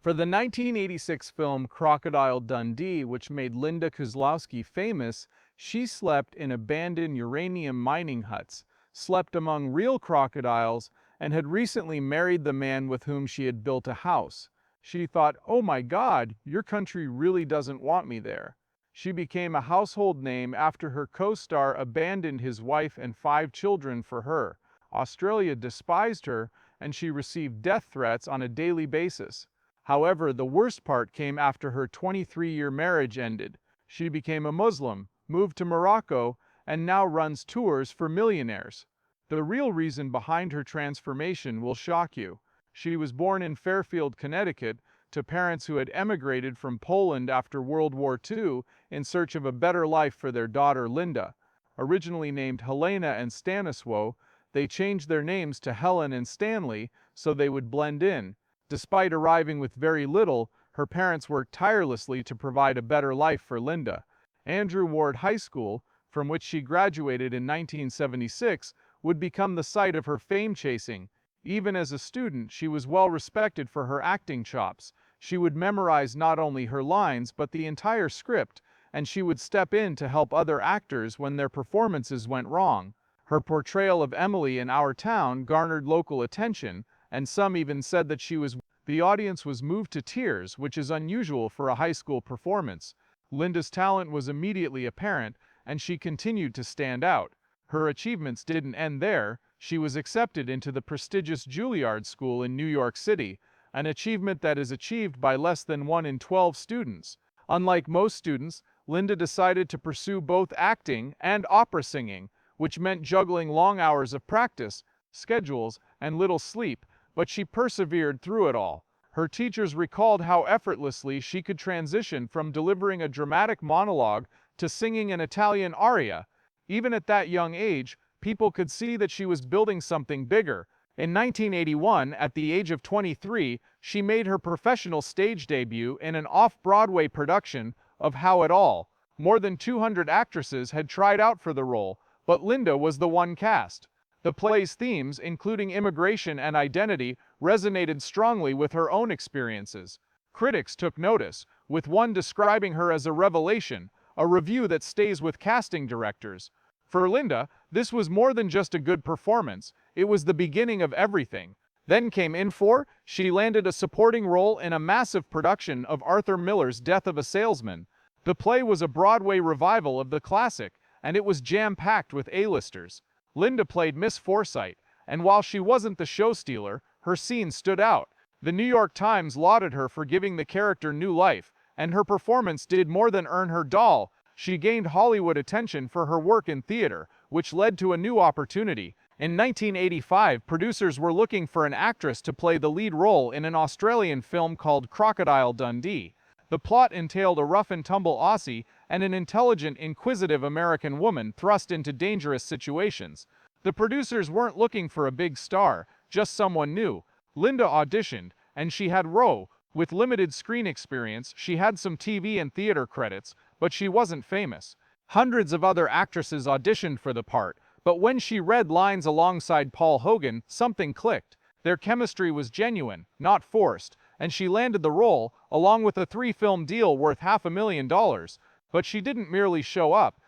For the 1986 film Crocodile Dundee, which made Linda Kuzlowski famous, she slept in abandoned uranium mining huts, slept among real crocodiles, and had recently married the man with whom she had built a house. She thought, "Oh my God, your country really doesn't want me there." She became a household name after her co-star abandoned his wife and 5 children for her. Australia despised her, and she received death threats on a daily basis. However, the worst part came after her 23-year marriage ended. She became a Muslim, moved to Morocco, and now runs tours for millionaires. The real reason behind her transformation will shock you. She was born in Fairfield, Connecticut, to parents who had emigrated from Poland after World War II in search of a better life for their daughter Linda. Originally named Helena and Stanisław, they changed their names to Helen and Stanley so they would blend in. Despite arriving with very little, her parents worked tirelessly to provide a better life for Linda. Andrew Ward High School, from which she graduated in 1976, would become the site of her fame chasing. Even as a student, she was well respected for her acting chops. She would memorize not only her lines but the entire script, and she would step in to help other actors when their performances went wrong. Her portrayal of Emily in Our Town garnered local attention, and some even said that the audience was moved to tears, which is unusual for a high school performance. Linda's talent was immediately apparent, and she continued to stand out. Her achievements didn't end there. She was accepted into the prestigious Juilliard School in New York City, an achievement that is achieved by less than 1 in 12 students. Unlike most students, Linda decided to pursue both acting and opera singing, which meant juggling long hours of practice, schedules, and little sleep, but she persevered through it all. Her teachers recalled how effortlessly she could transition from delivering a dramatic monologue to singing an Italian aria. Even at that young age, people could see that she was building something bigger. In 1981, at the age of 23, she made her professional stage debut in an off-Broadway production of How It All. More than 200 actresses had tried out for the role, but Linda was the one cast. The play's themes, including immigration and identity, resonated strongly with her own experiences. Critics took notice, with one describing her as a revelation, a review that stays with casting directors. For Linda, this was more than just a good performance, it was the beginning of everything. Then came Infor. She landed a supporting role in a massive production of Arthur Miller's Death of a Salesman. The play was a Broadway revival of the classic, and it was jam-packed with A-listers. Linda played Miss Forsyte, and while she wasn't the show stealer, her scene stood out. The New York Times lauded her for giving the character new life, and her performance did more than earn her doll. She gained Hollywood attention for her work in theater, which led to a new opportunity. In 1985, producers were looking for an actress to play the lead role in an Australian film called Crocodile Dundee. The plot entailed a rough-and-tumble Aussie and an intelligent, inquisitive American woman thrust into dangerous situations. The producers weren't looking for a big star, just someone new. Linda auditioned, and she had with limited screen experience. She had some TV and theater credits, but she wasn't famous. Hundreds of other actresses auditioned for the part, but when she read lines alongside Paul Hogan, something clicked. Their chemistry was genuine, not forced, and she landed the role, along with a 3-film deal worth $500,000. But she didn't merely show up.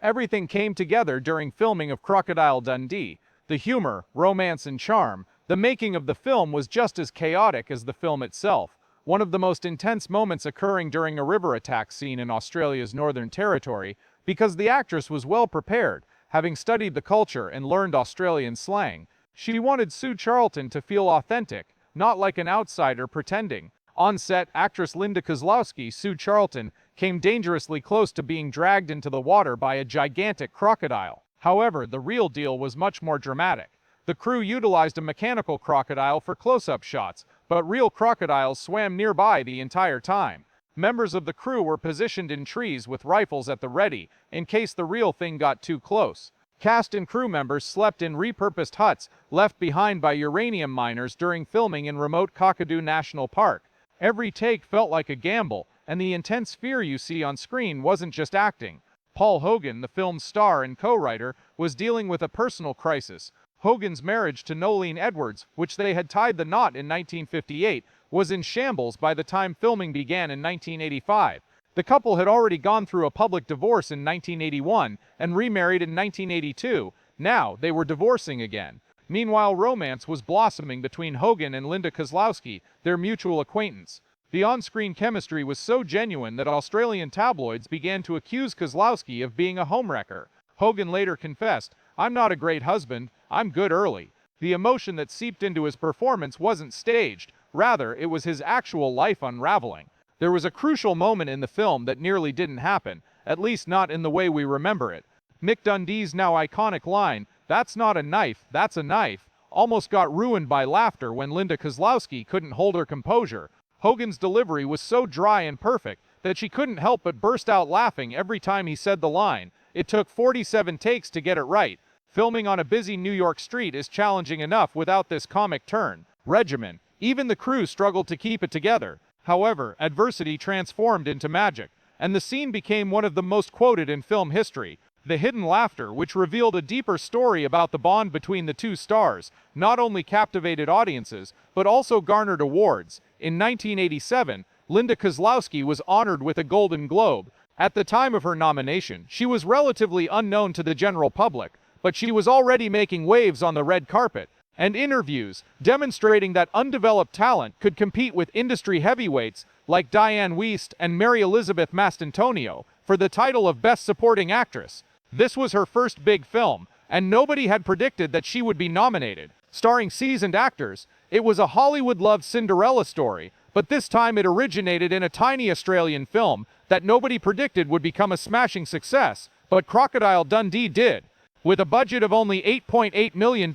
Everything came together during filming of Crocodile Dundee. The humor, romance, and charm. The making of the film was just as chaotic as the film itself. One of the most intense moments occurring during a river attack scene in Australia's Northern Territory, because the actress was well prepared, having studied the culture and learned Australian slang. She wanted Sue Charlton to feel authentic, not like an outsider pretending. On set, actress Linda Kuzlowski, Sue Charlton, came dangerously close to being dragged into the water by a gigantic crocodile. However, the real deal was much more dramatic. The crew utilized a mechanical crocodile for close-up shots, but real crocodiles swam nearby the entire time. Members of the crew were positioned in trees with rifles at the ready, in case the real thing got too close. Cast and crew members slept in repurposed huts left behind by uranium miners during filming in remote Kakadu National Park. Every take felt like a gamble, and the intense fear you see on screen wasn't just acting. Paul Hogan, the film's star and co-writer, was dealing with a personal crisis. Hogan's marriage to Nolene Edwards, which they had tied the knot in 1958, was in shambles by the time filming began in 1985. The couple had already gone through a public divorce in 1981 and remarried in 1982. Now, they were divorcing again. Meanwhile, romance was blossoming between Hogan and Linda Kuzlowski, their mutual acquaintance. The on-screen chemistry was so genuine that Australian tabloids began to accuse Kuzlowski of being a homewrecker. Hogan later confessed, "I'm not a great husband, I'm good early." The emotion that seeped into his performance wasn't staged, rather it was his actual life unraveling. There was a crucial moment in the film that nearly didn't happen, at least not in the way we remember it. Mick Dundee's now iconic line, "That's not a knife, that's a knife," almost got ruined by laughter when Linda Kuzlowski couldn't hold her composure. Hogan's delivery was so dry and perfect that she couldn't help but burst out laughing every time he said the line. It took 47 takes to get it right. Filming on a busy New York street is challenging enough without this comic turn. Regimen. Even the crew struggled to keep it together. However, adversity transformed into magic, and the scene became one of the most quoted in film history. The hidden laughter, which revealed a deeper story about the bond between the two stars, not only captivated audiences, but also garnered awards. In 1987, Linda Kuzlowski was honored with a Golden Globe. At the time of her nomination, she was relatively unknown to the general public, but she was already making waves on the red carpet, and interviews, demonstrating that undeveloped talent could compete with industry heavyweights like Diane Wiest and Mary Elizabeth Mastantonio for the title of Best Supporting Actress. This was her first big film, and nobody had predicted that she would be nominated. Starring seasoned actors, it was a Hollywood-loved Cinderella story, but this time it originated in a tiny Australian film that nobody predicted would become a smashing success, but Crocodile Dundee did. With a budget of only $8.8 million,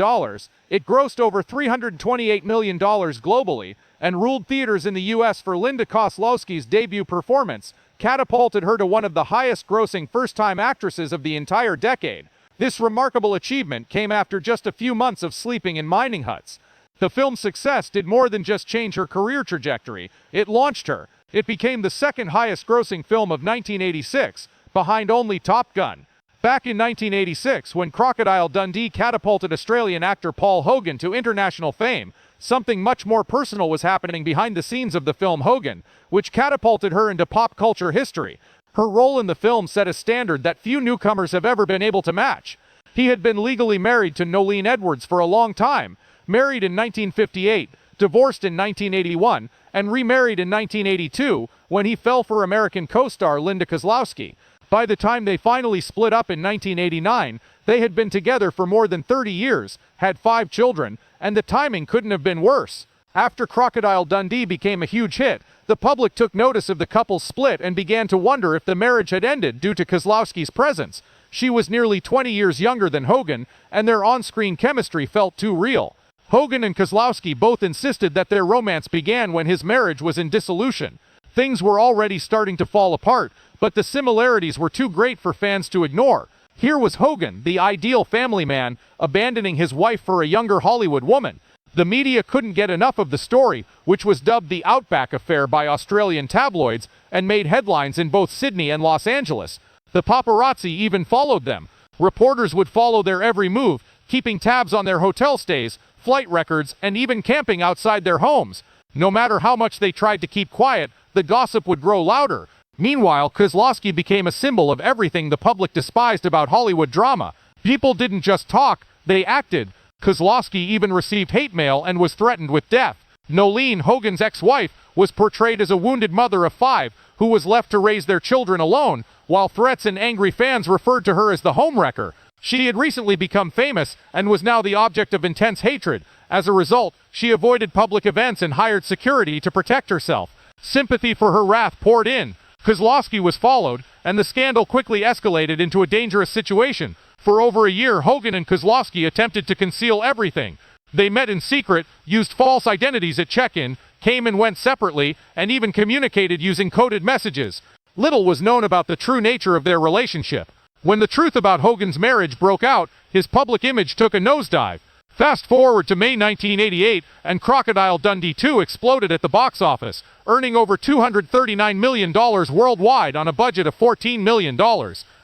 it grossed over $328 million globally and ruled theaters in the US. For Linda Kuzlowski's debut performance catapulted her to one of the highest-grossing first-time actresses of the entire decade. This remarkable achievement came after just a few months of sleeping in mining huts. The film's success did more than just change her career trajectory, it launched her. It became the second highest-grossing film of 1986, behind only Top Gun. Back in 1986, when Crocodile Dundee catapulted Australian actor Paul Hogan to international fame, something much more personal was happening behind the scenes of the film Hogan, which catapulted her into pop culture history. Her role in the film set a standard that few newcomers have ever been able to match. He had been legally married to Nolene Edwards for a long time, married in 1958, divorced in 1981, and remarried in 1982 when he fell for American co-star Linda Kuzlowski. By the time they finally split up in 1989, they had been together for more than 30 years, had 5 children, and the timing couldn't have been worse. After Crocodile Dundee became a huge hit, the public took notice of the couple's split and began to wonder if the marriage had ended due to Kuzlowski's presence. She was nearly 20 years younger than Hogan, and their on-screen chemistry felt too real. Hogan and Kuzlowski both insisted that their romance began when his marriage was in dissolution. Things were already starting to fall apart, but the similarities were too great for fans to ignore. Here was Hogan, the ideal family man, abandoning his wife for a younger Hollywood woman. The media couldn't get enough of the story, which was dubbed the Outback Affair by Australian tabloids and made headlines in both Sydney and Los Angeles. The paparazzi even followed them. Reporters would follow their every move, keeping tabs on their hotel stays, flight records, and even camping outside their homes. No matter how much they tried to keep quiet, the gossip would grow louder. Meanwhile, Kuzlowski became a symbol of everything the public despised about Hollywood drama. People didn't just talk, they acted. Kuzlowski even received hate mail and was threatened with death. Nolene, Hogan's ex-wife, was portrayed as a wounded mother of 5 who was left to raise their children alone, while threats and angry fans referred to her as the homewrecker. She had recently become famous and was now the object of intense hatred. As a result, she avoided public events and hired security to protect herself. Sympathy for her wrath poured in. Kuzlowski was followed, and the scandal quickly escalated into a dangerous situation. For over a year, Hogan and Kuzlowski attempted to conceal everything. They met in secret, used false identities at check-in, came and went separately, and even communicated using coded messages. Little was known about the true nature of their relationship. When the truth about Hogan's marriage broke out, his public image took a nosedive. Fast forward to May 1988, and Crocodile Dundee 2 exploded at the box office, earning over $239 million worldwide on a budget of $14 million.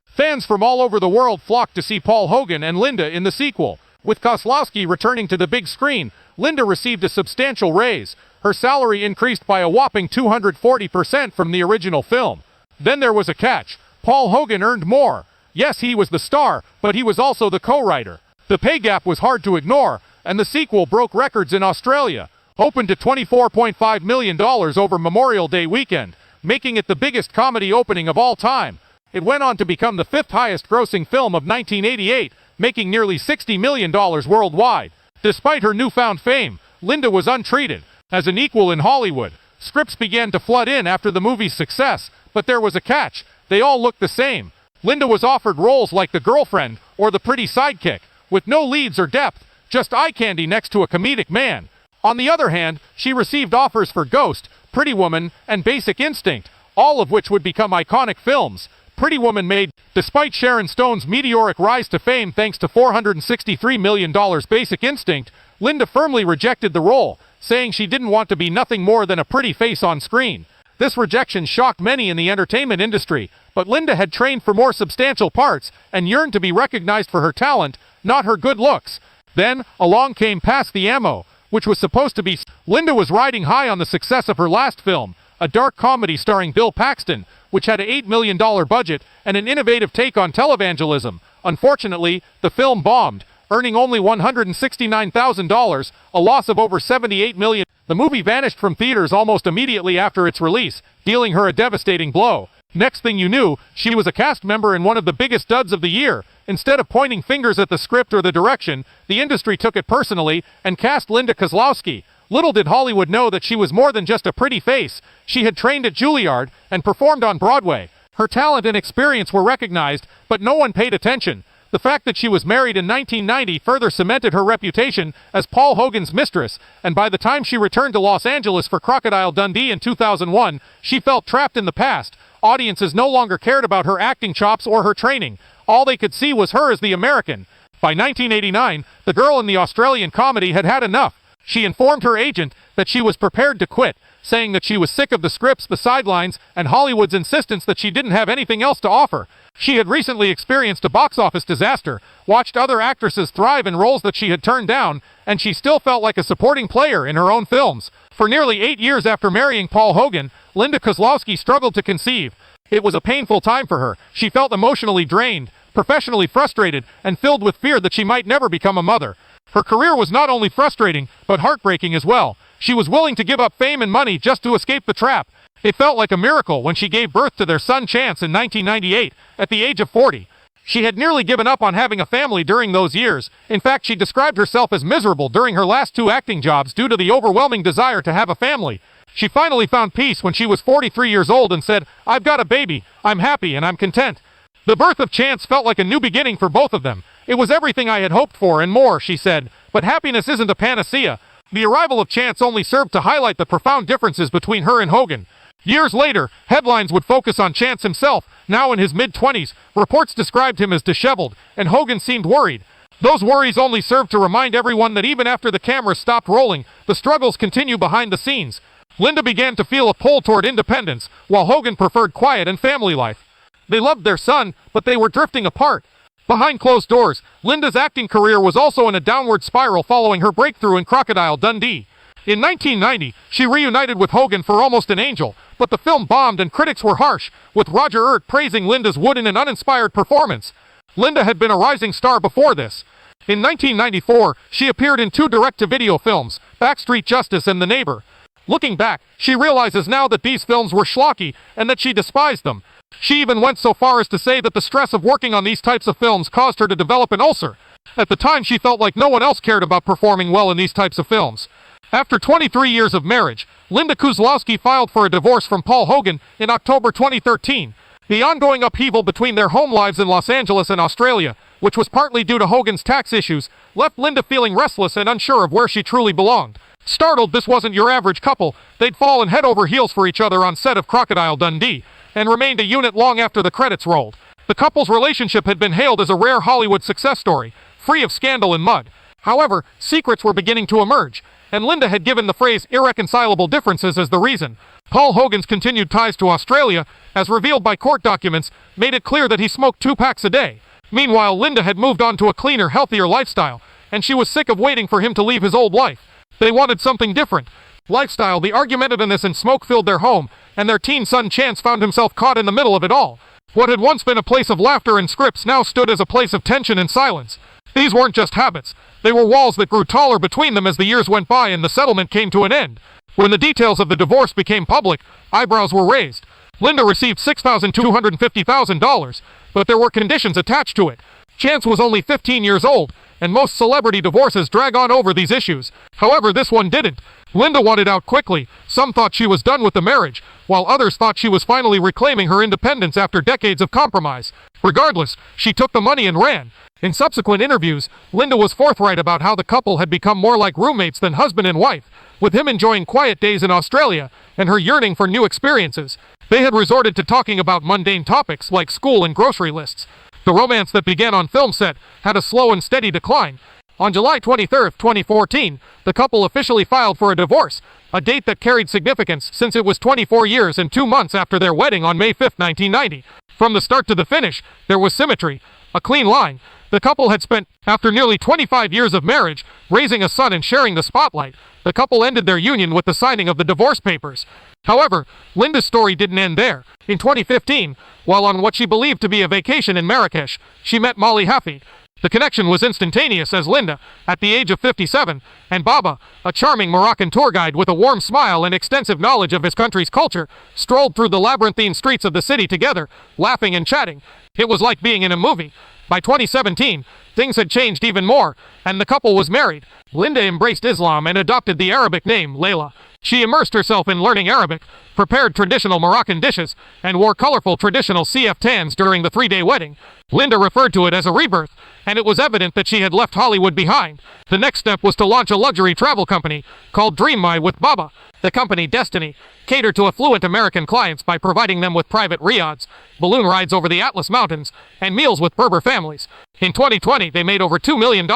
Fans from all over the world flocked to see Paul Hogan and Linda in the sequel. With Kuzlowski returning to the big screen, Linda received a substantial raise. Her salary increased by a whopping 240% from the original film. Then there was a catch. Paul Hogan earned more. Yes, he was the star, but he was also the co-writer. The pay gap was hard to ignore, and the sequel broke records in Australia. Opened to $24.5 million over Memorial Day weekend, making it the biggest comedy opening of all time. It went on to become the fifth highest grossing film of 1988, making nearly $60 million worldwide. Despite her newfound fame, Linda was untreated. As an equal in Hollywood, scripts began to flood in after the movie's success, but there was a catch. They all looked the same. Linda was offered roles like the girlfriend or the pretty sidekick, with no leads or depth, just eye candy next to a comedic man. On the other hand, she received offers for Ghost, Pretty Woman, and Basic Instinct, all of which would become iconic films. Pretty Woman made, despite Sharon Stone's meteoric rise to fame thanks to $463 million Basic Instinct, Linda firmly rejected the role, saying she didn't want to be nothing more than a pretty face on screen. This rejection shocked many in the entertainment industry, but Linda had trained for more substantial parts and yearned to be recognized for her talent, not her good looks. Then, along came Pass the Ammo, which was supposed to be... Linda was riding high on the success of her last film, a dark comedy starring Bill Paxton, which had an $8 million budget and an innovative take on televangelism. Unfortunately, the film bombed, earning only $169,000, a loss of over $78 million. The movie vanished from theaters almost immediately after its release, dealing her a devastating blow. Next thing you knew, she was a cast member in one of the biggest duds of the year. Instead of pointing fingers at the script or the direction, the industry took it personally and cast Linda Kuzlowski. Little did Hollywood know that she was more than just a pretty face. She had trained at Juilliard and performed on Broadway. Her talent and experience were recognized, but no one paid attention. The fact that she was married in 1990 further cemented her reputation as Paul Hogan's mistress, and by the time she returned to Los Angeles for Crocodile Dundee in 2001, she felt trapped in the past. Audiences no longer cared about her acting chops or her training. All they could see was her as the American. By 1989, the girl in the Australian comedy had had enough. She informed her agent that she was prepared to quit, saying that she was sick of the scripts, the sidelines, and Hollywood's insistence that she didn't have anything else to offer. She had recently experienced a box office disaster, watched other actresses thrive in roles that she had turned down, and she still felt like a supporting player in her own films. For nearly 8 years after marrying Paul Hogan, Linda Kuzlowski struggled to conceive. It was a painful time for her. She felt emotionally drained, professionally frustrated, and filled with fear that she might never become a mother. Her career was not only frustrating, but heartbreaking as well. She was willing to give up fame and money just to escape the trap. It felt like a miracle when she gave birth to their son Chance in 1998, at the age of 40. She had nearly given up on having a family during those years. In fact, she described herself as miserable during her last 2 acting jobs due to the overwhelming desire to have a family. She finally found peace when she was 43 years old and said, "I've got a baby, I'm happy and I'm content." The birth of Chance felt like a new beginning for both of them. "It was everything I had hoped for and more," she said, "but happiness isn't a panacea." The arrival of Chance only served to highlight the profound differences between her and Hogan. Years later, headlines would focus on Chance himself, now in his mid-20s. Reports described him as disheveled, and Hogan seemed worried. Those worries only served to remind everyone that even after the cameras stopped rolling, the struggles continue behind the scenes. Linda began to feel a pull toward independence, while Hogan preferred quiet and family life. They loved their son, but they were drifting apart. Behind closed doors, Linda's acting career was also in a downward spiral following her breakthrough in Crocodile Dundee. In 1990, she reunited with Hogan for Almost an Angel, but the film bombed and critics were harsh, with Roger Ebert praising Linda's wooden and uninspired performance. Linda had been a rising star before this. In 1994, she appeared in 2 direct-to-video films, Backstreet Justice and The Neighbor. Looking back, she realizes now that these films were schlocky and that she despised them. She even went so far as to say that the stress of working on these types of films caused her to develop an ulcer. At the time, she felt like no one else cared about performing well in these types of films. After 23 years of marriage, Linda Kuzlowski filed for a divorce from Paul Hogan in October 2013. The ongoing upheaval between their home lives in Los Angeles and Australia, which was partly due to Hogan's tax issues, left Linda feeling restless and unsure of where she truly belonged. Startled this wasn't your average couple, they'd fallen head over heels for each other on set of Crocodile Dundee, and remained a unit long after the credits rolled. The couple's relationship had been hailed as a rare Hollywood success story, free of scandal and mud. However, secrets were beginning to emerge, and Linda had given the phrase irreconcilable differences as the reason. Paul Hogan's continued ties to Australia, as revealed by court documents, made it clear that he smoked 2 packs a day. Meanwhile, Linda had moved on to a cleaner, healthier lifestyle, and she was sick of waiting for him to leave his old life. They wanted something different. lifestyle. The argumentativeness and smoke filled their home, and their teen son Chance found himself caught in the middle of it all. What had once been a place of laughter and scripts now stood as a place of tension and silence. These weren't just habits. They were walls that grew taller between them as the years went by and the settlement came to an end. When the details of the divorce became public, eyebrows were raised. Linda received $6,250,000, but there were conditions attached to it. Chance was only 15 years old, and most celebrity divorces drag on over these issues. However, this one didn't. Linda wanted out quickly. Some thought she was done with the marriage, while others thought she was finally reclaiming her independence after decades of compromise. Regardless, she took the money and ran. In subsequent interviews, Linda was forthright about how the couple had become more like roommates than husband and wife, with him enjoying quiet days in Australia and her yearning for new experiences. They had resorted to talking about mundane topics like school and grocery lists. The romance that began on film set had a slow and steady decline. On July 23, 2014, the couple officially filed for a divorce, a date that carried significance since it was 24 years and 2 months after their wedding on May 5, 1990. From the start to the finish, there was symmetry, a clean line. The couple had spent, after nearly 25 years of marriage, raising a son and sharing the spotlight. The couple ended their union with the signing of the divorce papers. However, Linda's story didn't end there. In 2015, while on what she believed to be a vacation in Marrakesh, she met Molly Hafi. The connection was instantaneous as Linda, at the age of 57, and Baba, a charming Moroccan tour guide with a warm smile and extensive knowledge of his country's culture, strolled through the labyrinthine streets of the city together, laughing and chatting. It was like being in a movie. By 2017, things had changed even more, and the couple was married. Linda embraced Islam and adopted the Arabic name, Layla. She immersed herself in learning Arabic, prepared traditional Moroccan dishes, and wore colorful traditional CF-tans during the 3-day wedding. Linda referred to it as a rebirth, and it was evident that she had left Hollywood behind. The next step was to launch a luxury travel company called Dream My with Baba. The company, Destiny, catered to affluent American clients by providing them with private riads, balloon rides over the Atlas Mountains, and meals with Berber families. In 2020, they made over $2 million,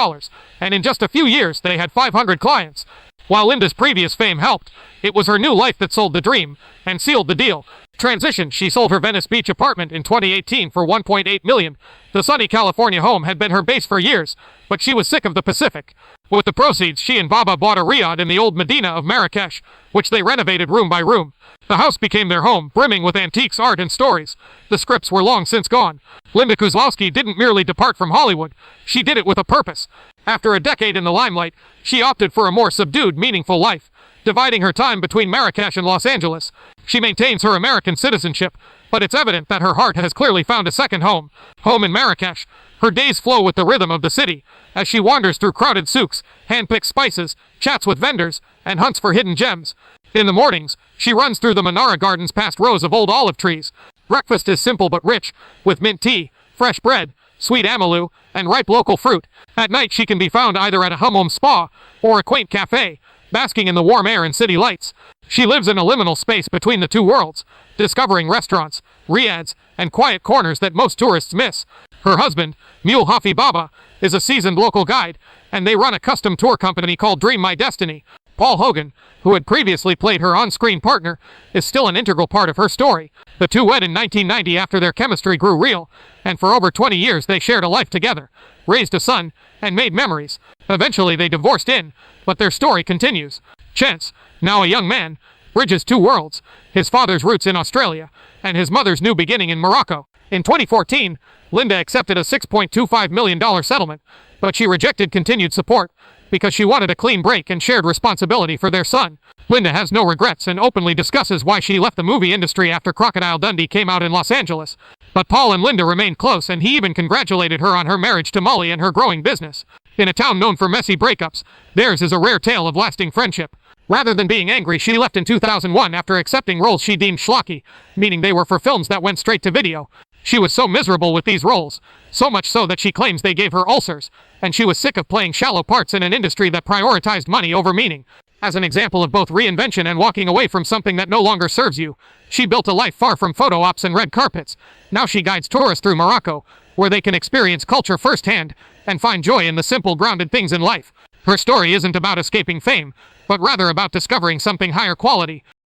and in just a few years, they had 500 clients. While Linda's previous fame helped, it was her new life that sold the dream and sealed the deal. Transition, she sold her Venice Beach apartment in 2018 for $1.8 million. The sunny California home had been her base for years, but she was sick of the Pacific. With the proceeds, she and Baba bought a riad in the old Medina of Marrakesh, which they renovated room by room. The house became their home, brimming with antiques, art, and stories. The scripts were long since gone. Linda Kuzlowski didn't merely depart from Hollywood. She did it with a purpose. After a decade in the limelight, she opted for a more subdued, meaningful life, dividing her time between Marrakesh and Los Angeles. She maintains her American citizenship, but it's evident that her heart has clearly found a second home in Marrakesh. Her days flow with the rhythm of the city, as she wanders through crowded souks, handpicks spices, chats with vendors, and hunts for hidden gems. In the mornings, she runs through the Menara Gardens past rows of old olive trees. Breakfast is simple but rich, with mint tea, fresh bread, sweet amalou, and ripe local fruit. At night, she can be found either at a hum spa or a quaint cafe, basking in the warm air and city lights. She lives in a liminal space between the two worlds, discovering restaurants, riads, and quiet corners that most tourists miss. Her husband, Mule Hafi Baba, is a seasoned local guide, and they run a custom tour company called Dream My Destiny. Paul Hogan, who had previously played her on-screen partner, is still an integral part of her story. The two wed in 1990 after their chemistry grew real, and for over 20 years they shared a life together, raised a son, and made memories. Eventually they divorced but their story continues. Chance, now a young man, bridges two worlds, his father's roots in Australia, and his mother's new beginning in Morocco. In 2014, Linda accepted a $6.25 million settlement, but she rejected continued support because she wanted a clean break and shared responsibility for their son. Linda has no regrets and openly discusses why she left the movie industry after Crocodile Dundee came out in Los Angeles. But Paul and Linda remained close, and he even congratulated her on her marriage to Molly and her growing business. In a town known for messy breakups, theirs is a rare tale of lasting friendship. Rather than being angry, she left in 2001 after accepting roles she deemed schlocky, meaning they were for films that went straight to video. She was so miserable with these roles, so much so that she claims they gave her ulcers, and she was sick of playing shallow parts in an industry that prioritized money over meaning. As an example of both reinvention and walking away from something that no longer serves you, she built a life far from photo ops and red carpets. Now she guides tourists through Morocco, where they can experience culture firsthand and find joy in the simple, grounded things in life. Her story isn't about escaping fame, but rather about discovering something higher quality.